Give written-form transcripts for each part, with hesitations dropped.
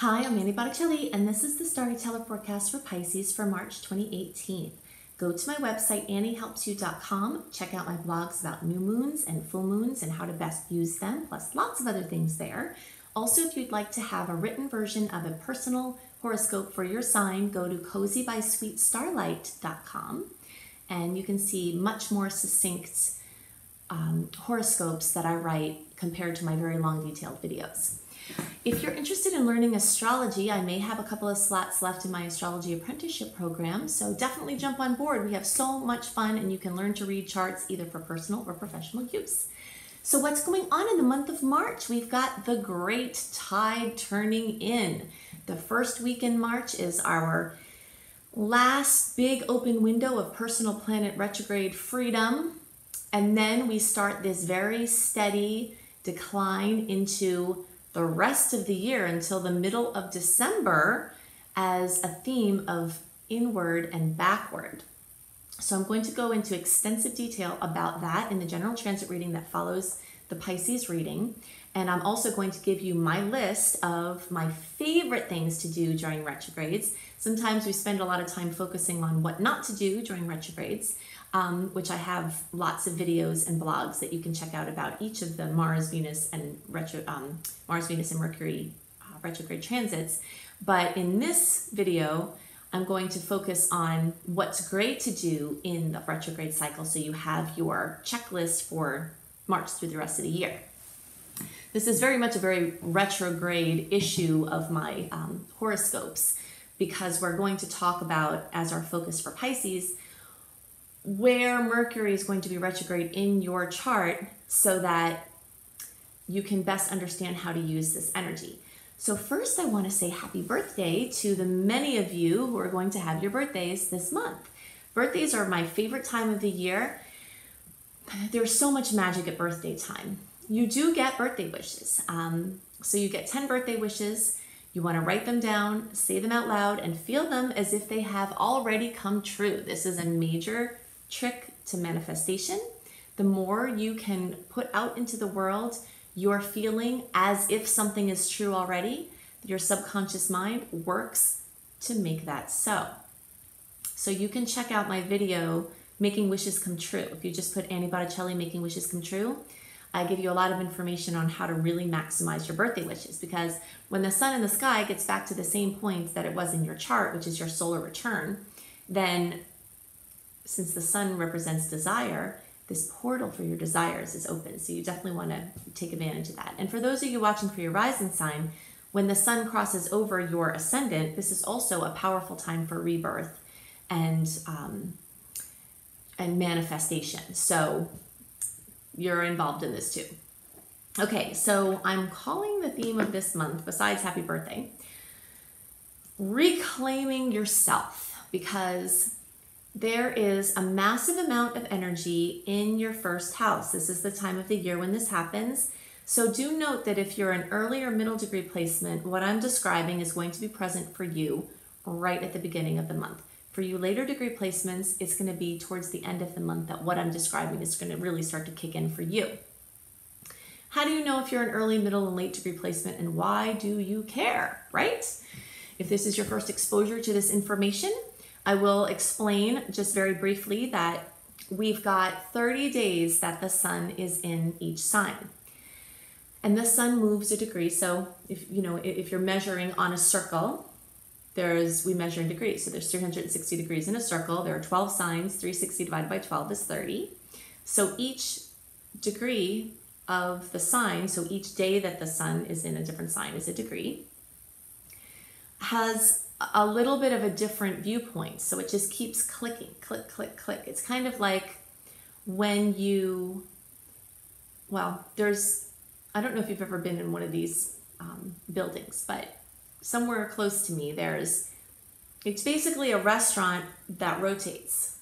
Hi, I'm Mandy Botticelli, and this is the Storyteller Forecast for Pisces for March 2018. Go to my website, anniehelpsyou.com. Check out my blogs about new moons and full moons and how to best use them, plus lots of other things there. Also, if you'd like to have a written version of a personal horoscope for your sign, go to cozybysweetstarlight.com, and you can see much more succinct horoscopes that I write compared to my very long detailed videos. If you're interested in learning astrology, I may have a couple of slots left in my astrology apprenticeship program, so definitely jump on board. We have so much fun, and you can learn to read charts either for personal or professional use. So what's going on in the month of March? We've got the great tide turning in. The first week in March is our last big open window of personal planet retrograde freedom, and then we start this very steady decline into the rest of the year until the middle of December as a theme of inward and backward. So I'm going to go into extensive detail about that in the general transit reading that follows the Pisces reading. And I'm also going to give you my list of my favorite things to do during retrogrades. Sometimes we spend a lot of time focusing on what not to do during retrogrades, which I have lots of videos and blogs that you can check out about each of the Mars, Venus, and Mercury retrograde transits. But in this video, I'm going to focus on what's great to do in the retrograde cycle, so you have your checklist for March through the rest of the year. This is very much a very retrograde issue of my horoscopes, because we're going to talk about, as our focus for Pisces, where Mercury is going to be retrograde in your chart so that you can best understand how to use this energy. So first, I want to say happy birthday to the many of you who are going to have your birthdays this month. Birthdays are my favorite time of the year. There's so much magic at birthday time. You do get birthday wishes. So you get 10 birthday wishes. You want to write them down, say them out loud, and feel them as if they have already come true. This is a major trick to manifestation. The more you can put out into the world your feeling as if something is true already, your subconscious mind works to make that so. So you can check out my video, Making Wishes Come True. If you just put Annie Botticelli Making Wishes Come True, I give you a lot of information on how to really maximize your birthday wishes, because when the sun in the sky gets back to the same point that it was in your chart, which is your solar return, then since the sun represents desire, this portal for your desires is open. So you definitely want to take advantage of that. And for those of you watching for your rising sign, when the sun crosses over your ascendant, this is also a powerful time for rebirth and manifestation. So you're involved in this too. Okay, so I'm calling the theme of this month, besides happy birthday, reclaiming yourself, because there is a massive amount of energy in your first house. This is the time of the year when this happens. So do note that if you're an early or middle degree placement, what I'm describing is going to be present for you right at the beginning of the month. For you later degree placements, it's going to be towards the end of the month that what I'm describing is going to really start to kick in for you. How do you know if you're an early, middle, and late degree placement, and why do you care, right? If this is your first exposure to this information, I will explain just very briefly that we've got 30 days that the sun is in each sign. And the sun moves a degree. So if you're measuring on a circle, we measure in degrees. So there's 360 degrees in a circle. There are 12 signs. 360 divided by 12 is 30. So each degree of the sign, so each day that the sun is in a different sign is a degree, has a little bit of a different viewpoint. So it just keeps clicking, click, click, click. It's kind of like when I don't know if you've ever been in one of these buildings, but somewhere close to me, it's basically a restaurant that rotates.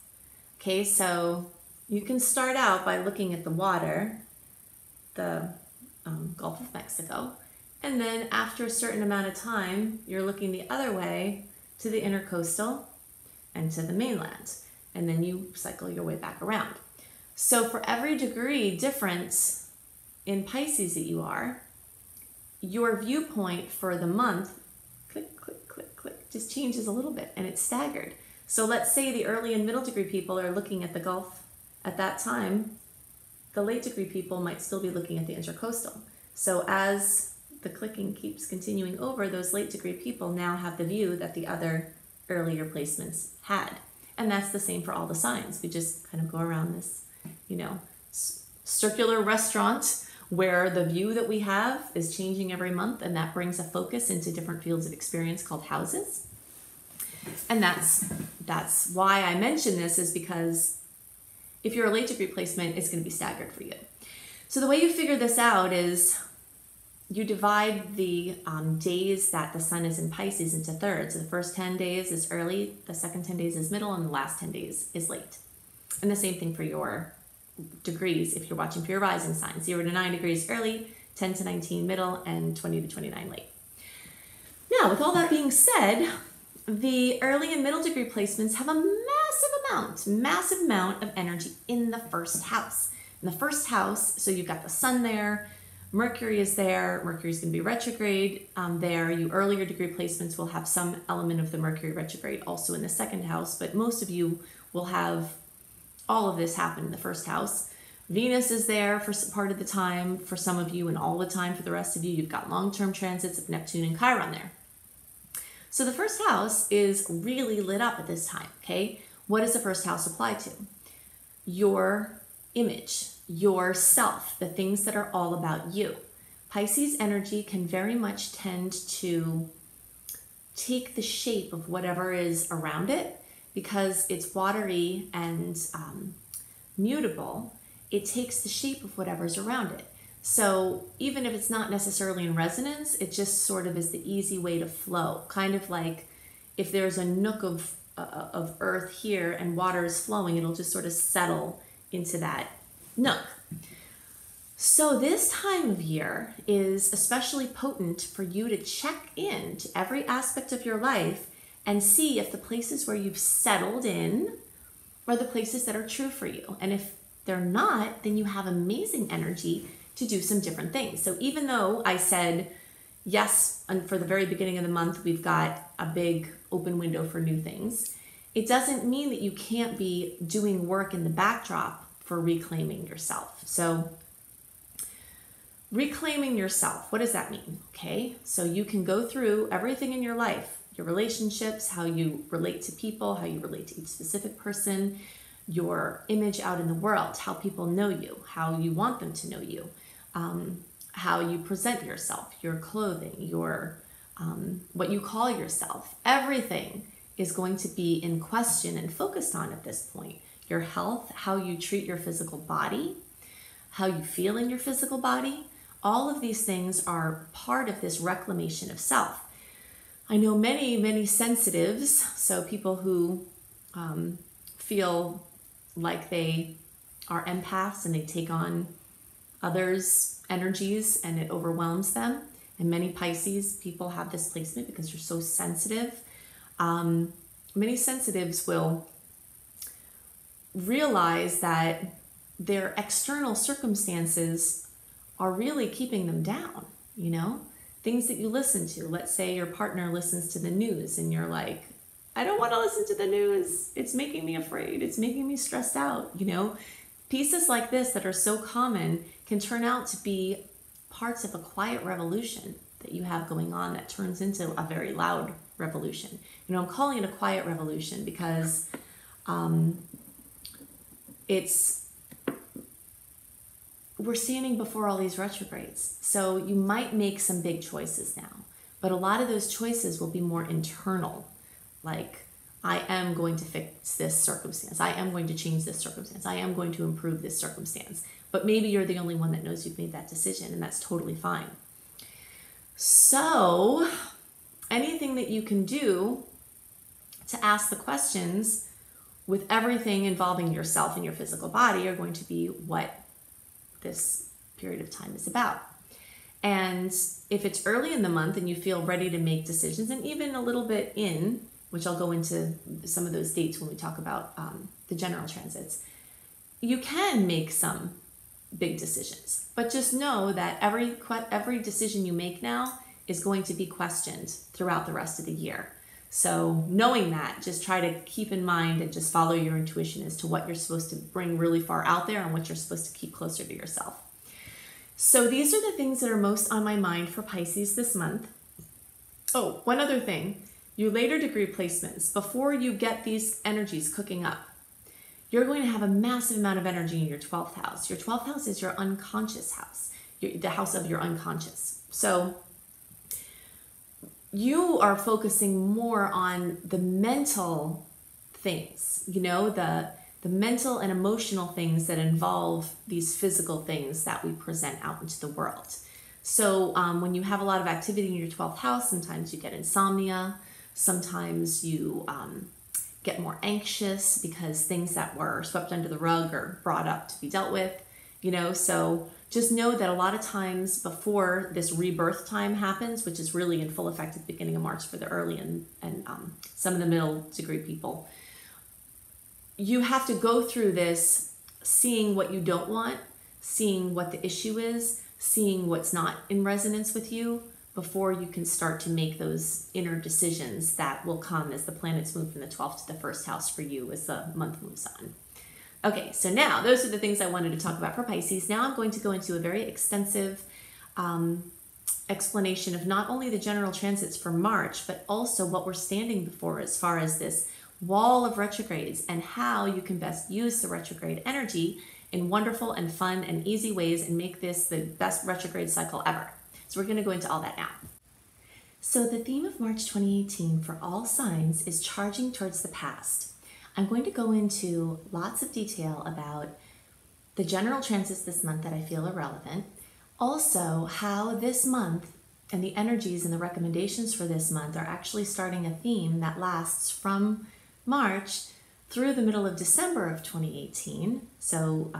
Okay, so you can start out by looking at the water, the Gulf of Mexico, and then after a certain amount of time, you're looking the other way to the intercoastal and to the mainland, and then you cycle your way back around. So for every degree difference in Pisces that you are, your viewpoint for the month click, click, click, click, just changes a little bit, and it's staggered. So let's say the early and middle degree people are looking at the Gulf at that time, the late degree people might still be looking at the intercoastal. So as the clicking keeps continuing over, those late degree people now have the view that the other earlier placements had. And that's the same for all the signs. We just kind of go around this, you know, circular restaurant where the view that we have is changing every month, and that brings a focus into different fields of experience called houses. And that's why I mention this, is because if you're a late degree placement, it's going to be staggered for you. So the way you figure this out is you divide the days that the sun is in Pisces into thirds. So the first 10 days is early, the second 10 days is middle, and the last 10 days is late. And the same thing for your degrees if you're watching for your rising sign. 0 to 9 degrees early, 10 to 19 middle, and 20 to 29 late. Now, with all that being said, the early and middle degree placements have a massive amount of energy in the first house. In the first house, so you've got the sun there, Mercury is there, Mercury's going to be retrograde there. You earlier degree placements will have some element of the Mercury retrograde also in the second house, but most of you will have all of this happen in the first house. Venus is there for part of the time for some of you, and all the time for the rest of you. You've got long-term transits of Neptune and Chiron there. So the first house is really lit up at this time, okay? What does the first house apply to? Your image, yourself, the things that are all about you. Pisces energy can very much tend to take the shape of whatever is around it, because it's watery and mutable. It takes the shape of whatever's around it. So even if it's not necessarily in resonance, it just sort of is the easy way to flow. Kind of like if there's a nook of earth here and water is flowing, it'll just sort of settle into that nook. So this time of year is especially potent for you to check in to every aspect of your life and see if the places where you've settled in are the places that are true for you. And if they're not, then you have amazing energy to do some different things. So even though I said, yes, and for the very beginning of the month, we've got a big open window for new things, it doesn't mean that you can't be doing work in the backdrop for reclaiming yourself. So reclaiming yourself, what does that mean? Okay, so you can go through everything in your life, your relationships, how you relate to people, how you relate to each specific person, your image out in the world, how people know you, how you want them to know you, how you present yourself, your clothing, your what you call yourself. Everything is going to be in question and focused on at this point. Your health, how you treat your physical body, how you feel in your physical body. All of these things are part of this reclamation of self. I know many sensitives, so people who feel like they are empaths and they take on others' energies and it overwhelms them. And many Pisces people have this placement because you're so sensitive. Many sensitives will realize that their external circumstances are really keeping them down, you know? Things that you listen to. Let's say your partner listens to the news and you're like, I don't want to listen to the news. It's making me afraid. It's making me stressed out, you know? Pieces like this that are so common can turn out to be parts of a quiet revolution that you have going on that turns into a very loud revolution. You know, I'm calling it a quiet revolution because we're standing before all these retrogrades. So you might make some big choices now, but a lot of those choices will be more internal. Like, I am going to fix this circumstance. I am going to change this circumstance. I am going to improve this circumstance. But maybe you're the only one that knows you've made that decision, and that's totally fine. So anything that you can do to ask the questions with everything involving yourself and your physical body are going to be what this period of time is about. And if it's early in the month and you feel ready to make decisions, and even a little bit in, which I'll go into some of those dates when we talk about the general transits, you can make some big decisions. But just know that every decision you make now is going to be questioned throughout the rest of the year. So knowing that, just try to keep in mind and just follow your intuition as to what you're supposed to bring really far out there and what you're supposed to keep closer to yourself. So these are the things that are most on my mind for Pisces this month. Oh, one other thing, your later degree placements, before you get these energies cooking up, you're going to have a massive amount of energy in your 12th house. Your 12th house is your unconscious house, the house of your unconscious. So you are focusing more on the mental things, you know, the mental and emotional things that involve these physical things that we present out into the world. So when you have a lot of activity in your 12th house, sometimes you get insomnia, sometimes you get more anxious because things that were swept under the rug are brought up to be dealt with, you know. So just know that a lot of times before this rebirth time happens, which is really in full effect at the beginning of March for the early and some of the middle degree people, you have to go through this seeing what you don't want, seeing what the issue is, seeing what's not in resonance with you before you can start to make those inner decisions that will come as the planets move from the 12th to the first house for you as the month moves on. Okay, so now those are the things I wanted to talk about for Pisces. Now I'm going to go into a very extensive explanation of not only the general transits for March, but also what we're standing before as far as this wall of retrogrades and how you can best use the retrograde energy in wonderful and fun and easy ways and make this the best retrograde cycle ever. So we're going to go into all that now. So the theme of March 2018 for all signs is charging towards the past. I'm going to go into lots of detail about the general transits this month that I feel are relevant. Also, how this month and the energies and the recommendations for this month are actually starting a theme that lasts from March through the middle of December of 2018. So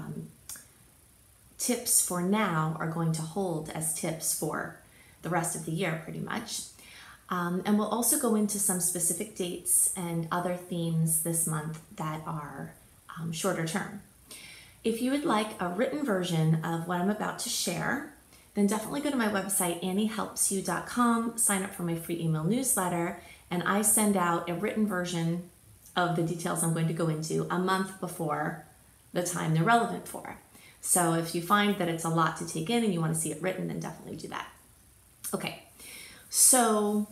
tips for now are going to hold as tips for the rest of the year pretty much. And we'll also go into some specific dates and other themes this month that are shorter term. If you would like a written version of what I'm about to share, then definitely go to my website, anniehelpsyou.com, sign up for my free email newsletter, and I send out a written version of the details I'm going to go into a month before the time they're relevant for. So if you find that it's a lot to take in and you want to see it written, then definitely do that. Okay, so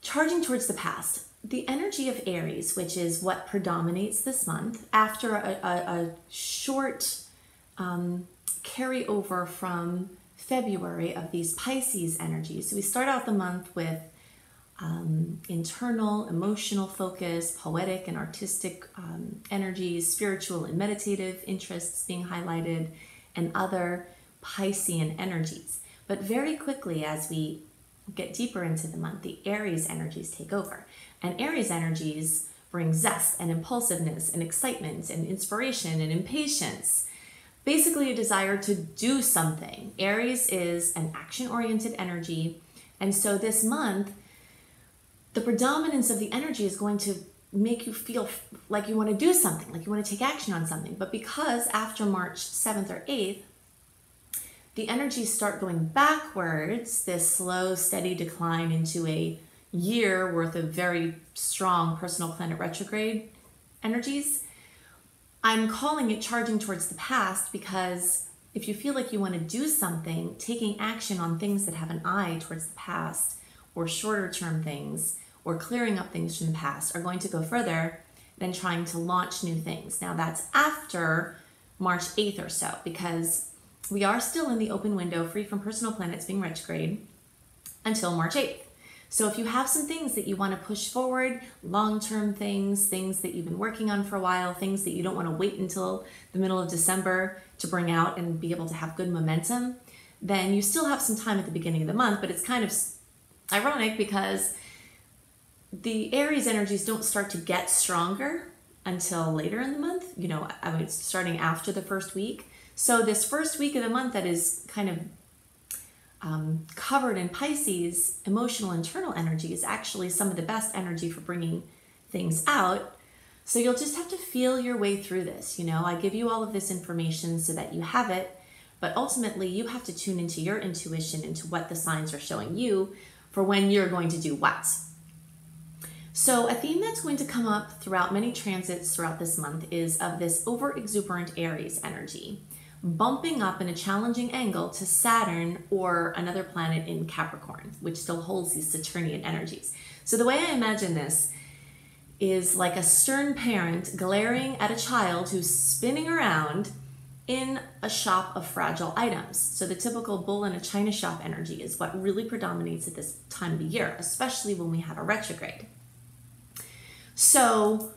charging towards the past, the energy of Aries, which is what predominates this month, after a short carryover from February of these Pisces energies. So we start out the month with internal, emotional focus, poetic and artistic energies, spiritual and meditative interests being highlighted, and other Piscean energies. But very quickly, as we get deeper into the month, the Aries energies take over. And Aries energies bring zest and impulsiveness and excitement and inspiration and impatience. Basically a desire to do something. Aries is an action-oriented energy. And so this month, the predominance of the energy is going to make you feel like you want to do something, like you want to take action on something. But because after March 7th or 8th, the energies start going backwards, this slow, steady decline into a year worth of very strong personal planet retrograde energies. I'm calling it charging towards the past because if you feel like you want to do something, taking action on things that have an eye towards the past or shorter term things or clearing up things from the past are going to go further than trying to launch new things. Now that's after March 8th or so, because we are still in the open window free from personal planets being retrograde until March 8th. So if you have some things that you want to push forward, long-term things, things that you've been working on for a while, things that you don't want to wait until the middle of December to bring out and be able to have good momentum, then you still have some time at the beginning of the month, but it's kind of ironic because the Aries energies don't start to get stronger until later in the month. You know, I mean, it's starting after the first week. So this first week of the month that is kind of covered in Pisces, emotional internal energy is actually some of the best energy for bringing things out. So you'll just have to feel your way through this. You know, I give you all of this information so that you have it but ultimately you have to tune into your intuition, into what the signs are showing you for when you're going to do what. So a theme that's going to come up throughout many transits throughout this month is of this over-exuberant Aries energy, bumping up in a challenging angle to Saturn or another planet in Capricorn, which still holds these Saturnian energies. So the way I imagine this is like a stern parent glaring at a child who's spinning around in a shop of fragile items. So the typical bull in a china shop energy is what really predominates at this time of the year, especially when we have a retrograde. So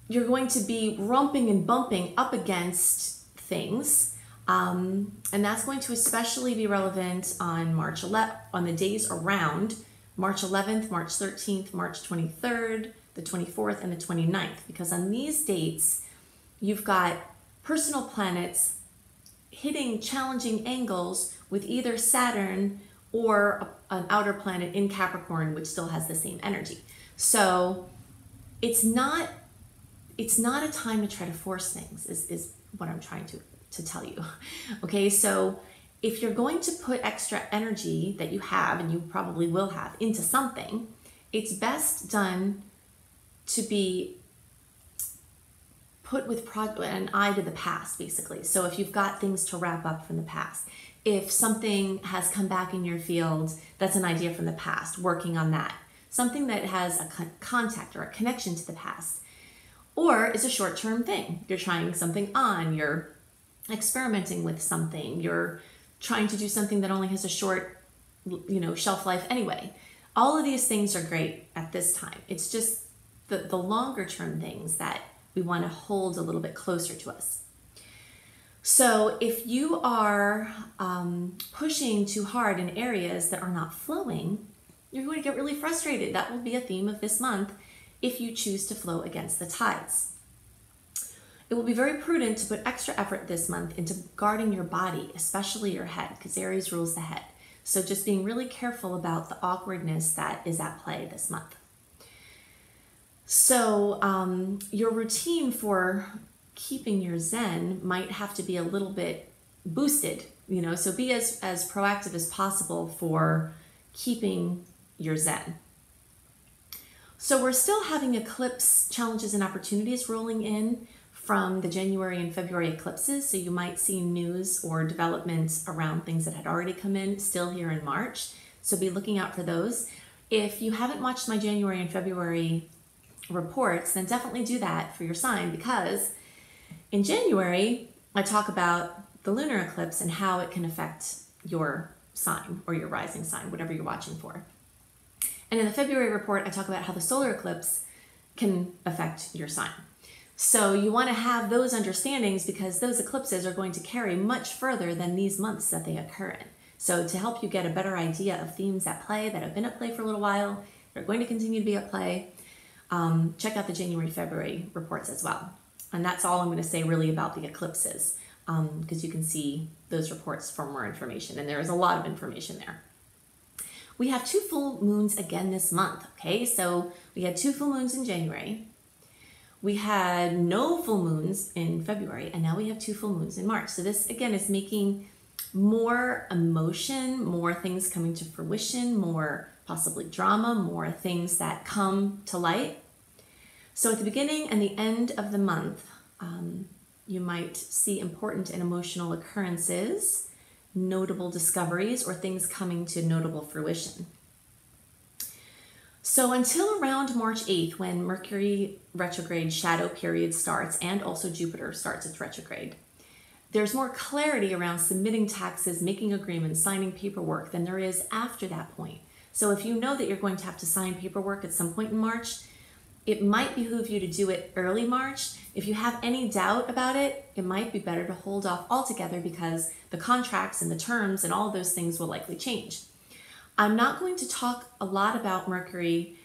you're going to be rumping and bumping up against things, and that's going to especially be relevant on March 11th, on the days around March 11th, March 13th, March 23rd, the 24th, and the 29th, because on these dates, you've got personal planets hitting challenging angles with either Saturn or an outer planet in Capricorn, which still has the same energy. So it's not a time to try to force things, is what I'm trying to tell you. Okay, so if you're going to put extra energy that you have, and you probably will have, into something, it's best done to be put with an eye to the past, basically. So if you've got things to wrap up from the past, if something has come back in your field, that's an idea from the past, working on that. Something that has a contact or a connection to the past. Or is a short-term thing. You're trying something on, you're experimenting with something, you're trying to do something that only has a short, shelf life anyway. All of these things are great at this time. It's just the longer term things that we want to hold a little bit closer to us. So if you are pushing too hard in areas that are not flowing, you're going to get really frustrated. That will be a theme of this month if you choose to flow against the tides. It will be very prudent to put extra effort this month into guarding your body, especially your head, because Aries rules the head. So just being really careful about the awkwardness that is at play this month. So your routine for keeping your zen might have to be a little bit boosted, so be as proactive as possible for keeping your zen. So we're still having eclipse challenges and opportunities rolling in from the January and February eclipses. So you might see news or developments around things that had already come in still here in March. So be looking out for those. If you haven't watched my January and February reports, then definitely do that for your sign, because in January, I talk about the lunar eclipse and how it can affect your sign or your rising sign, whatever you're watching for. And in the February report, I talk about how the solar eclipse can affect your sign. So you want to have those understandings, because those eclipses are going to carry much further than these months that they occur in. So to help you get a better idea of themes at play that have been at play for a little while, they're going to continue to be at play, check out the January, February reports as well. And that's all I'm going to say really about the eclipses, because you can see those reports for more information, and there is a lot of information there. We have 2 full moons again this month, okay? So we had 2 full moons in January. We had no full moons in February, and now we have 2 full moons in March. So this, again, is making more emotion, more things coming to fruition, more possibly drama, more things that come to light. So at the beginning and the end of the month, you might see important and emotional occurrences, notable discoveries, or things coming to notable fruition. So until around March 8th, when Mercury retrograde shadow period starts, and also Jupiter starts its retrograde, there's more clarity around submitting taxes, making agreements, signing paperwork than there is after that point. So if you know that you're going to have to sign paperwork at some point in March, it might behoove you to do it early March. If you have any doubt about it, it might be better to hold off altogether, because the contracts and the terms and all of those things will likely change. I'm not going to talk a lot about Mercury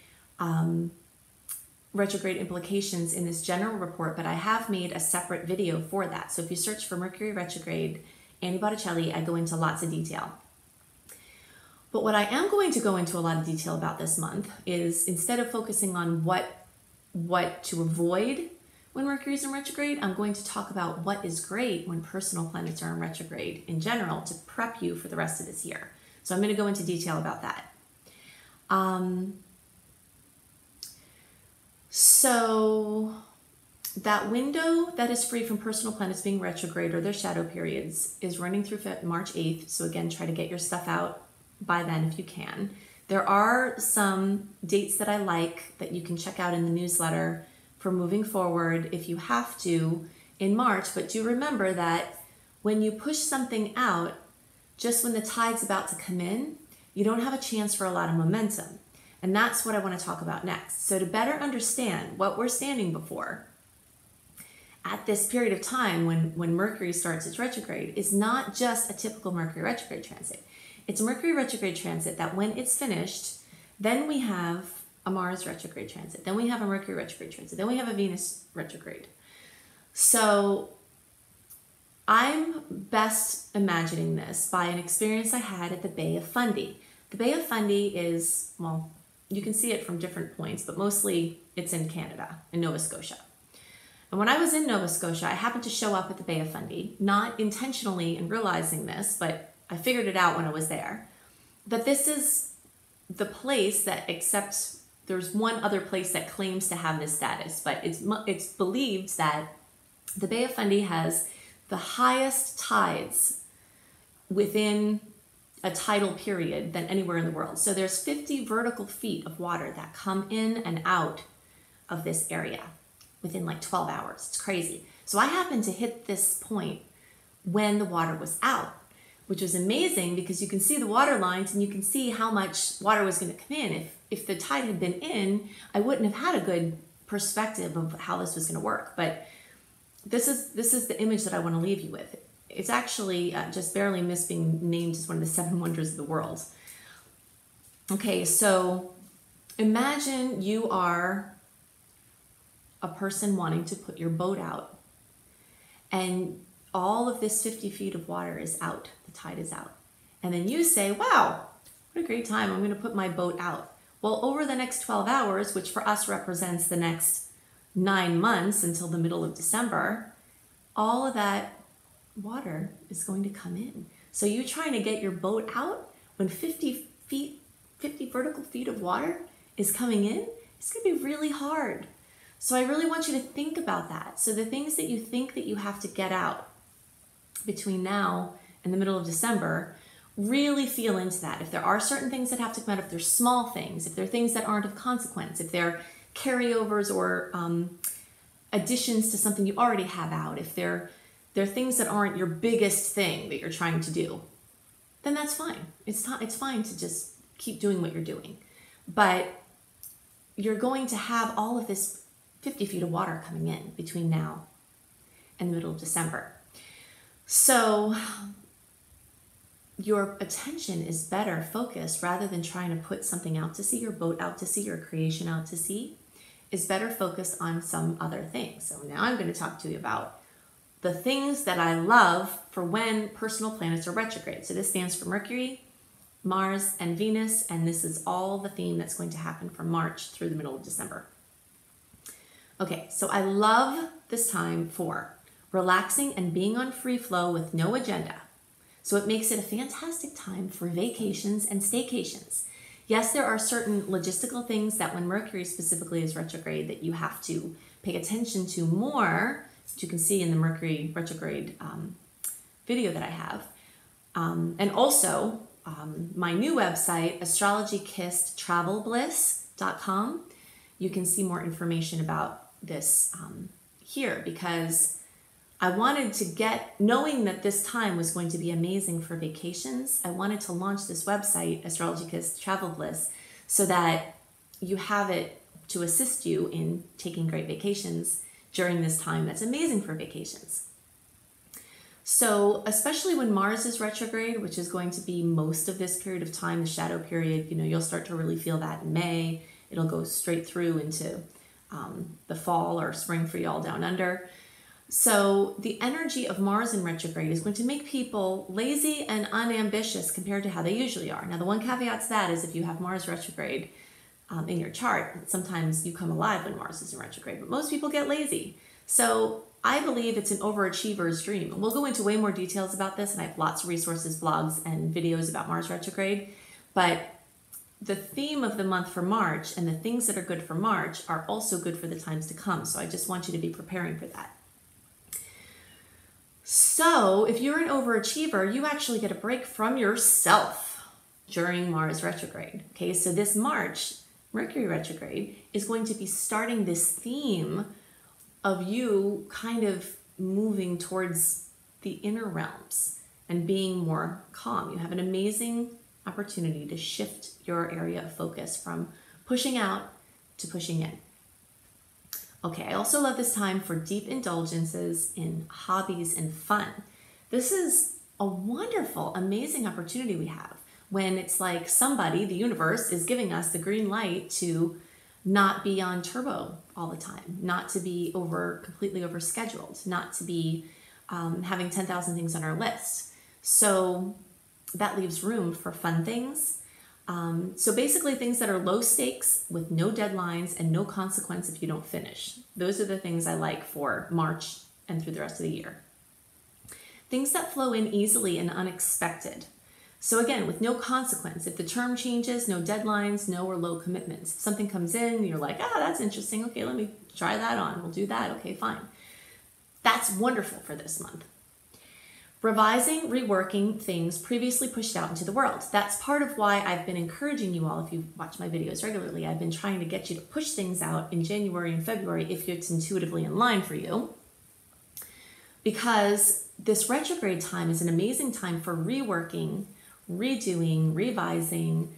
retrograde implications in this general report, but I have made a separate video for that. So if you search for Mercury retrograde, Annie Botticelli, I go into lots of detail. But what I am going to go into a lot of detail about this month is, instead of focusing on what to avoid when Mercury's in retrograde. I'm going to talk about what is great when personal planets are in retrograde in general to prep you for the rest of this year. So I'm going to go into detail about that. So that window that is free from personal planets being retrograde or their shadow periods is running through March 8th. So again, try to get your stuff out by then if you can. There are some dates that I like that you can check out in the newsletter for moving forward if you have to in March. But do remember that when you push something out, just when the tide's about to come in, you don't have a chance for a lot of momentum. And that's what I want to talk about next. So to better understand what we're standing before at this period of time when Mercury starts its retrograde is not just a typical Mercury retrograde transit. It's a Mercury retrograde transit that when it's finished, then we have a Mars retrograde transit, then we have a Mercury retrograde transit, then we have a Venus retrograde. So I'm best imagining this by an experience I had at the Bay of Fundy. The Bay of Fundy is, well, you can see it from different points, but mostly it's in Canada, in Nova Scotia. And when I was in Nova Scotia, I happened to show up at the Bay of Fundy, not intentionally in realizing this, but I figured it out when I was there, that this is the place that, except there's one other place that claims to have this status, but it's believed that the Bay of Fundy has the highest tides within a tidal period than anywhere in the world. So there's 50 vertical feet of water that come in and out of this area within like 12 hours. It's crazy. So I happened to hit this point when the water was out, which was amazing because you can see the water lines and you can see how much water was going to come in. If the tide had been in, I wouldn't have had a good perspective of how this was going to work. But this is the image that I want to leave you with. It's actually just barely missed being named as one of the 7 wonders of the world. Okay, so imagine you are a person wanting to put your boat out and all of this 50 feet of water is out, the tide is out. And then you say, wow, what a great time, I'm going to put my boat out. Well, over the next 12 hours, which for us represents the next 9 months until the middle of December, all of that water is going to come in. So you're trying to get your boat out when 50 vertical feet of water is coming in, it's going to be really hard. So I really want you to think about that. So the things that you think that you have to get out between now and the middle of December, really feel into that. If there are certain things that have to come out, if they're small things, if they're things that aren't of consequence, if they're carryovers or additions to something you already have out, if they're things that aren't your biggest thing that you're trying to do, then that's fine. It's fine to just keep doing what you're doing. But you're going to have all of this 50 feet of water coming in between now and the middle of December. So your attention is better focused rather than trying to put something out to sea, your boat out to sea, your creation out to sea, is better focused on some other things. So now I'm going to talk to you about the things that I love for when personal planets are retrograde. So this stands for Mercury, Mars, and Venus, and this is all the theme that's going to happen from March through the middle of December. Okay, so I love this time for relaxing and being on free flow with no agenda. So it makes it a fantastic time for vacations and staycations. Yes, there are certain logistical things that when Mercury specifically is retrograde that you have to pay attention to more, which you can see in the Mercury retrograde video that I have. And also my new website, astrologykissedtravelbliss.com. You can see more information about this here, because I wanted to knowing that this time was going to be amazing for vacations, I wanted to launch this website, Astrology Kissed Travel Bliss, so that you have it to assist you in taking great vacations during this time that's amazing for vacations. So especially when Mars is retrograde, which is going to be most of this period of time, the shadow period, you'll start to really feel that in May. It'll go straight through into the fall or spring for y'all down under. So the energy of Mars in retrograde is going to make people lazy and unambitious compared to how they usually are. Now, the one caveat to that is if you have Mars retrograde in your chart, sometimes you come alive when Mars is in retrograde, but most people get lazy. So I believe it's an overachiever's dream. And we'll go into way more details about this, and I have lots of resources, blogs, and videos about Mars retrograde. But the theme of the month for March and the things that are good for March are also good for the times to come. So I just want you to be preparing for that. So if you're an overachiever, you actually get a break from yourself during Mars retrograde. Okay, so this March, Mercury retrograde is going to be starting this theme of you kind of moving towards the inner realms and being more calm. You have an amazing opportunity to shift your area of focus from pushing out to pushing in. Okay, I also love this time for deep indulgences in hobbies and fun. This is a wonderful, amazing opportunity we have when it's like somebody, the universe, is giving us the green light to not be on turbo all the time, not to be completely overscheduled, not to be having 10,000 things on our list. So that leaves room for fun things. So basically things that are low stakes with no deadlines and no consequence if you don't finish. Those are the things I like for March and through the rest of the year. Things that flow in easily and unexpected. So again, with no consequence, if the term changes, no deadlines, no or low commitments. If something comes in, you're like, that's interesting. Okay, let me try that on. We'll do that. Okay, fine. That's wonderful for this month. Revising, reworking things previously pushed out into the world. That's part of why I've been encouraging you all, if you watch my videos regularly, I've been trying to get you to push things out in January and February if it's intuitively in line for you. Because this retrograde time is an amazing time for reworking, redoing, revising,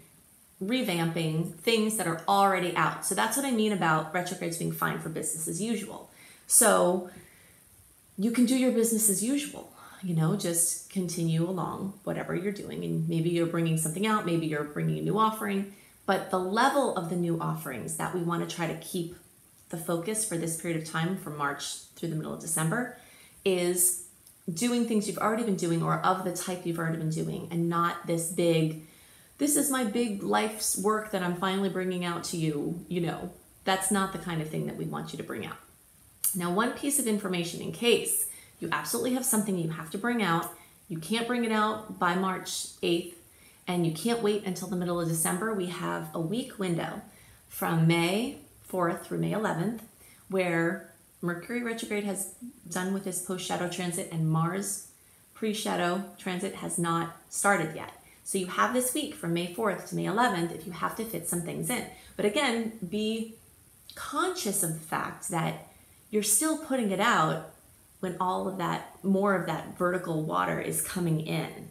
revamping things that are already out. So that's what I mean about retrogrades being fine for business as usual. So you can do your business as usual. Just continue along whatever you're doing. And maybe you're bringing something out, maybe you're bringing a new offering, but the level of the new offerings that we want to try to keep the focus for this period of time from March through the middle of December is doing things you've already been doing or of the type you've already been doing, and not this is my big life's work that I'm finally bringing out to you. That's not the kind of thing that we want you to bring out. Now, one piece of information in case you absolutely have something you have to bring out. You can't bring it out by March 8th, and you can't wait until the middle of December. We have a week window from May 4th through May 11th, where Mercury retrograde has done with his post-shadow transit, and Mars pre-shadow transit has not started yet. So you have this week from May 4th to May 11th if you have to fit some things in. But again, be conscious of the fact that you're still putting it out when all of that, more of that vertical water is coming in.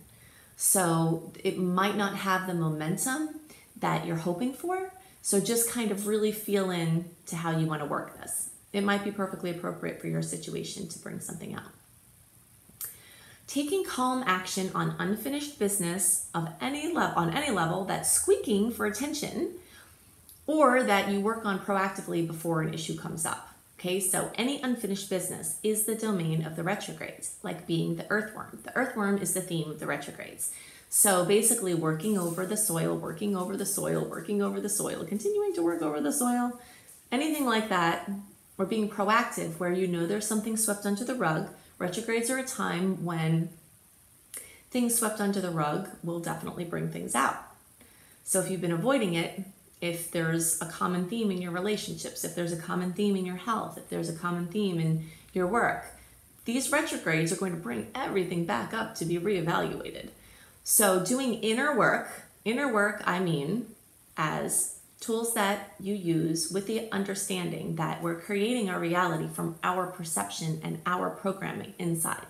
So it might not have the momentum that you're hoping for. So just kind of really feel in to how you want to work this. It might be perfectly appropriate for your situation to bring something out. Taking calm action on unfinished business of on any level that's squeaking for attention, or that you work on proactively before an issue comes up. Okay, so any unfinished business is the domain of the retrogrades, like being the earthworm. The earthworm is the theme of the retrogrades. So basically working over the soil, working over the soil, working over the soil, continuing to work over the soil, anything like that, or being proactive where there's something swept under the rug. Retrogrades are a time when things swept under the rug will definitely bring things out. So if you've been avoiding it, if there's a common theme in your relationships, if there's a common theme in your health, if there's a common theme in your work, these retrogrades are going to bring everything back up to be reevaluated. So doing inner work I mean as tools that you use with the understanding that we're creating our reality from our perception and our programming inside.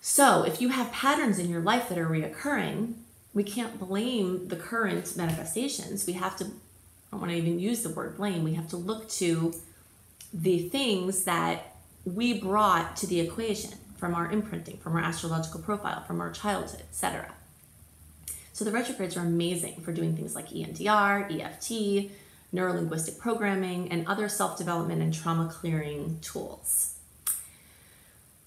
So if you have patterns in your life that are reoccurring, we can't blame the current manifestations. We have to, I don't want to even use the word blame, we have to look to the things that we brought to the equation from our imprinting, from our astrological profile, from our childhood, etc. So the retrogrades are amazing for doing things like EMDR, EFT, neurolinguistic programming, and other self-development and trauma clearing tools.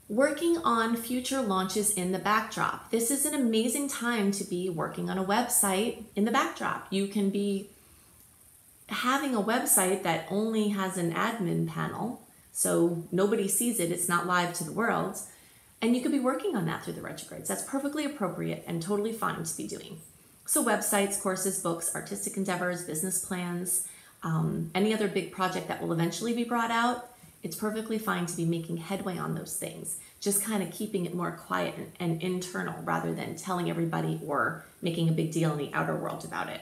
Working on future launches in the backdrop. This is an amazing time to be working on a website in the backdrop. You can be having a website that only has an admin panel So nobody sees it. It's not live to the world. And you could be working on that through the retrogrades. That's perfectly appropriate and totally fine to be doing. So websites, courses, books, artistic endeavors, business plans, any other big project that will eventually be brought out, it's perfectly fine to be making headway on those things. Just kind of keeping it more quiet and internal rather than telling everybody or making a big deal in the outer world about it.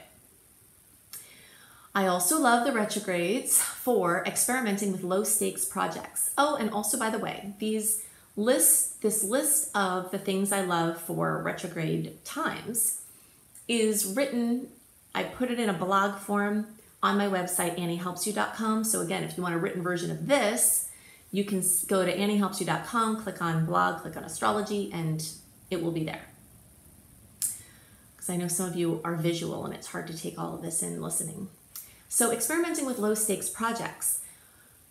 I also love the retrogrades for experimenting with low stakes projects. Oh, and also, by the way, this list of the things I love for retrograde times is written, I put it in a blog form on my website, anniehelpsyou.com. So again, if you want a written version of this, you can go to anniehelpsyou.com, click on blog, click on astrology, and it will be there. Because I know some of you are visual and it's hard to take all of this in listening. So experimenting with low stakes projects.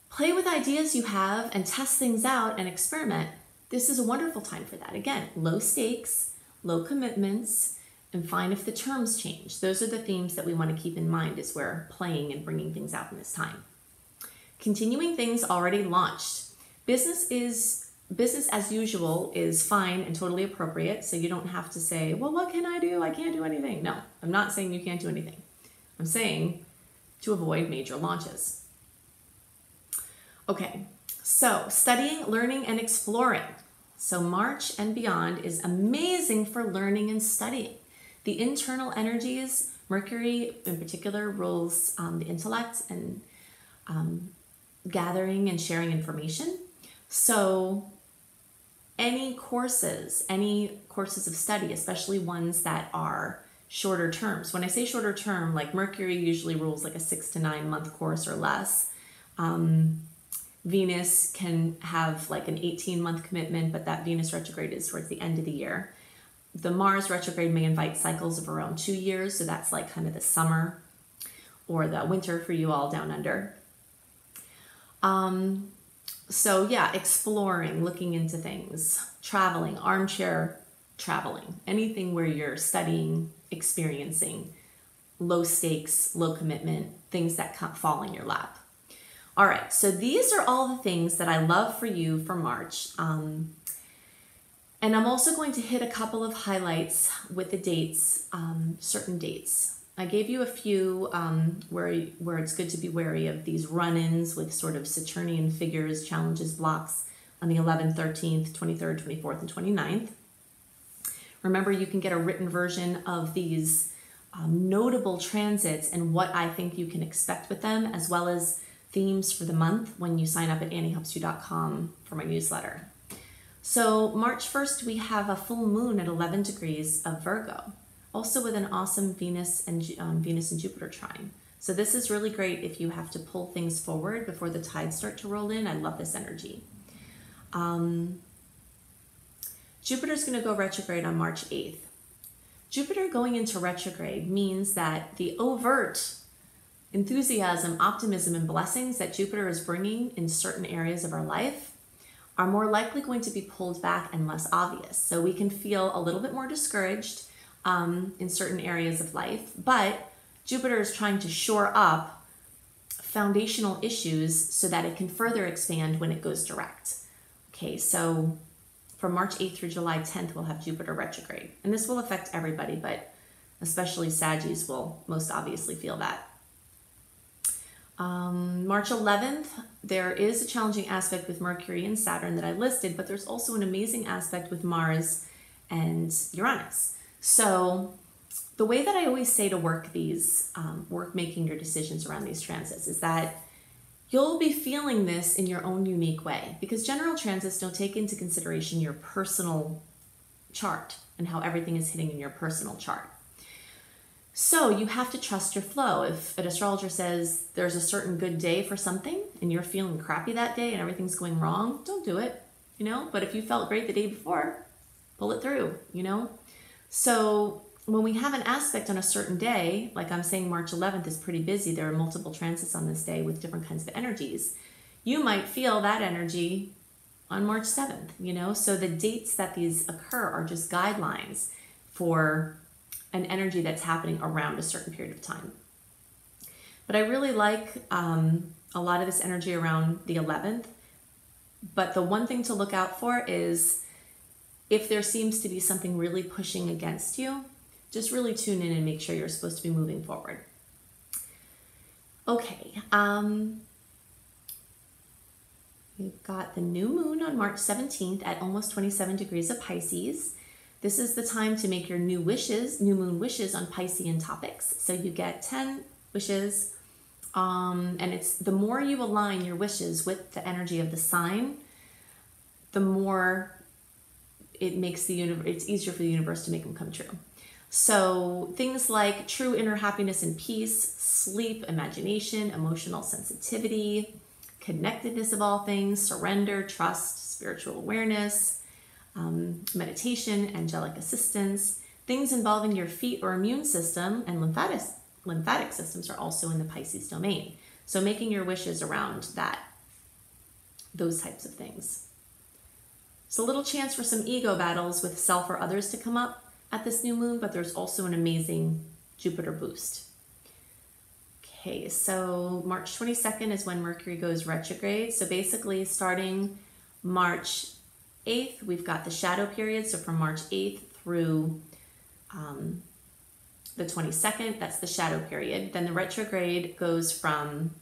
Play with ideas you have and test things out and experiment. This is a wonderful time for that. Again, low stakes, low commitments, and find if the terms change. Those are the themes that we want to keep in mind as we're playing and bringing things out in this time. Continuing things already launched. Business as usual is fine and totally appropriate, so you don't have to say, well, what can I do? I can't do anything. No, I'm not saying you can't do anything. I'm saying to avoid major launches. Okay, so studying, learning, and exploring. So March and beyond is amazing for learning and studying. The internal energies, Mercury in particular, rules the intellect and gathering and sharing information. So any courses of study, especially ones that are shorter terms. When I say shorter term, like Mercury usually rules like a 6 to 9 month course or less. Venus can have like an 18-month commitment, but that Venus retrograde is towards the end of the year. The Mars retrograde may invite cycles of around 2 years, so that's like kind of the summer or the winter for you all down under. So yeah, exploring, looking into things, traveling, armchair traveling, anything where you're studying, experiencing, low stakes, low commitment, things that fall in your lap. All right, so these are all the things that I love for you for March. And I'm also going to hit a couple of highlights with the dates, certain dates. I gave you a few where it's good to be wary of these run-ins with sort of Saturnian figures, challenges, blocks on the 11th, 13th, 23rd, 24th, and 29th. Remember, you can get a written version of these notable transits and what I think you can expect with them, as well as themes for the month when you sign up at anniehelpsyou.com for my newsletter. So March 1st, we have a full moon at 11 degrees of Virgo, also with an awesome Venus and Jupiter trine. So this is really great if you have to pull things forward before the tides start to roll in. I love this energy. Jupiter's going to go retrograde on March 8th. Jupiter going into retrograde means that the overt enthusiasm, optimism, and blessings that Jupiter is bringing in certain areas of our life are more likely going to be pulled back and less obvious. So we can feel a little bit more discouraged in certain areas of life, but Jupiter is trying to shore up foundational issues so that it can further expand when it goes direct. Okay, so from March 8th through July 10th, we'll have Jupiter retrograde. And this will affect everybody, but especially Saggies will most obviously feel that. March 11th, there is a challenging aspect with Mercury and Saturn that I listed, but there's also an amazing aspect with Mars and Uranus. So the way that I always say to work these, making your decisions around these transits is that you'll be feeling this in your own unique way, because general transits don't take into consideration your personal chart and how everything is hitting in your personal chart. So you have to trust your flow. If an astrologer says there's a certain good day for something and you're feeling crappy that day and everything's going wrong, don't do it, But if you felt great the day before, pull it through, So when we have an aspect on a certain day, like I'm saying March 11th is pretty busy, there are multiple transits on this day with different kinds of energies, you might feel that energy on March 7th, So the dates that these occur are just guidelines for an energy that's happening around a certain period of time. But I really like a lot of this energy around the 11th, But the one thing to look out for is if there seems to be something really pushing against you, just really tune in and make sure you're supposed to be moving forward. Okay, we've got the new moon on March 17th at almost 27 degrees of Pisces. This is the time to make your new moon wishes on Piscean topics. So you get 10 wishes, and it's the more you align your wishes with the energy of the sign, the more it makes it's easier for the universe to make them come true. So things like true inner happiness and peace, sleep, imagination, emotional sensitivity, connectedness of all things, surrender, trust, spiritual awareness, meditation, angelic assistance, things involving your feet or immune system, and lymphatic systems are also in the Pisces domain. So making your wishes around those types of things. It's a little chance for some ego battles with self or others to come up at this new moon, but there's also an amazing Jupiter boost. Okay, so March 22nd is when Mercury goes retrograde. So basically starting March 8th, we've got the shadow period. So from March 8th through the 22nd, that's the shadow period. Then the retrograde goes from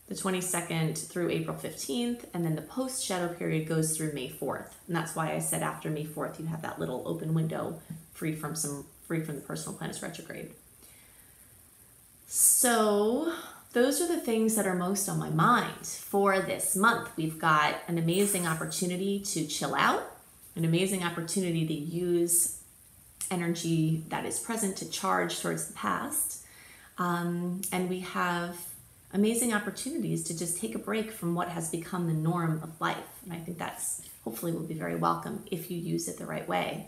the 22nd through April 15th, and then the post-shadow period goes through May 4th. And that's why I said after May 4th, you have that little open window free from the personal planet's retrograde. So those are the things that are most on my mind for this month. We've got an amazing opportunity to chill out, an amazing opportunity to use energy that is present to charge towards the past. And we have amazing opportunities to just take a break from what has become the norm of life. And I think that's hopefully will be very welcome if you use it the right way.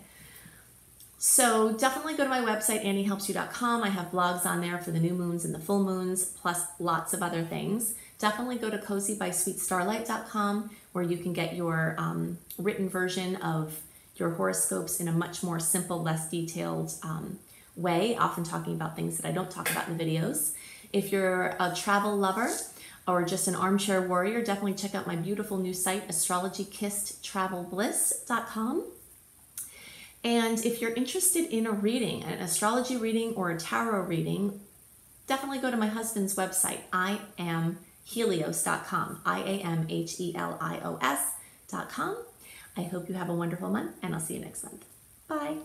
So definitely go to my website, anniehelpsyou.com. I have blogs on there for the new moons and the full moons, plus lots of other things. Definitely go to cozybysweetstarlight.com, where you can get your written version of your horoscopes in a much more simple, less detailed way, often talking about things that I don't talk about in the videos. If you're a travel lover or just an armchair warrior, definitely check out my beautiful new site, astrologykissedtravelbliss.com. And if you're interested in a reading, an astrology reading or a tarot reading, definitely go to my husband's website, iamhelios.com, iamhelios.com. I hope you have a wonderful month, and I'll see you next month. Bye.